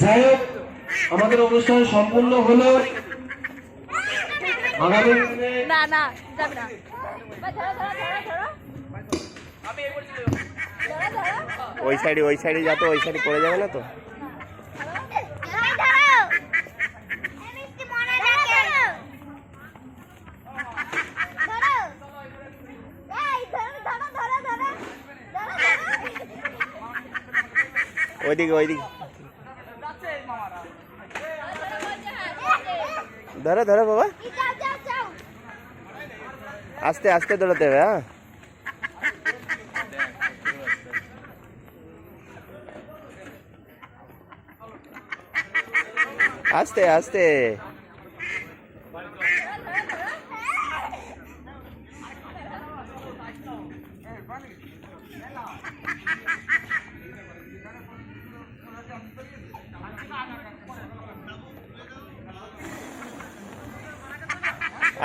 যাই হোক, আমাদের অনুষ্ঠান সম্পূর্ণ হলো। আগামী দিনে না না যাবে না। ওই সাইডে যা, তো ওই সাইডে পড়ে যাবে না তো। ওইদিকে ধরো বাবা, আস্তে আস্তে দৌড়াতে হবে। হ্যাঁ, আস্তে আস্তে।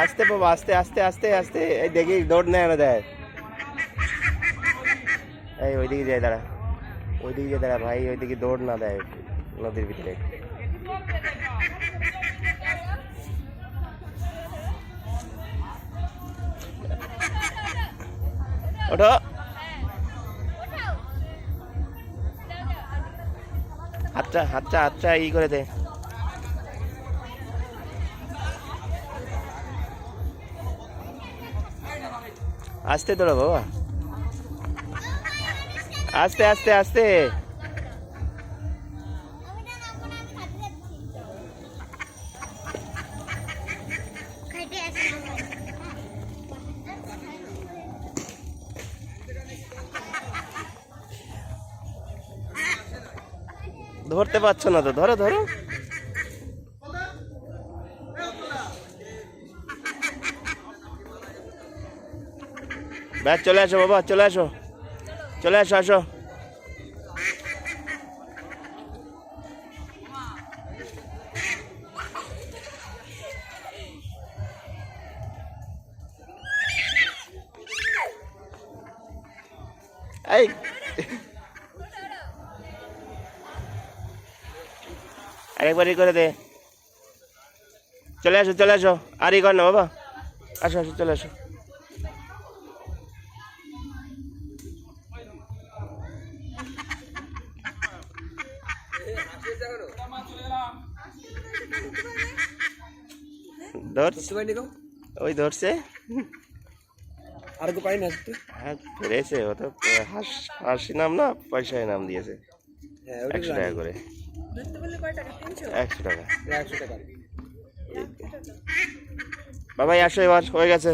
আস্তে বাবা, আস্তে আস্তে আস্তে আস্তে। এই দেখি দৌড় নেয় না দেয়। এই ওইদিকে যায় দাঁড়া, ভাই, ওইদিকে দৌড় না দেয় নদীর ভিতরে। ওঠো, হাতটা ই করে দে। আস্তে দৌড়ো বাবা, আস্তে আস্তে আস্তে। ধরতে পারছো না তো, ধরো। ব্যাস, চলে আসো বাবা, আসো। এই আরেকবার ই করে দে। চলে আসো, আর ই কর না বাবা। আসো, চলে আসো। ওই ধরছে আর পাই না। হ্যাঁ, ফিরেছে। ও তো হাসি নাম না, পয়সায় নাম দিয়েছে। 100 টাকা করে। 100 টাকা। বাবাই আসো, এবার হয়ে গেছে।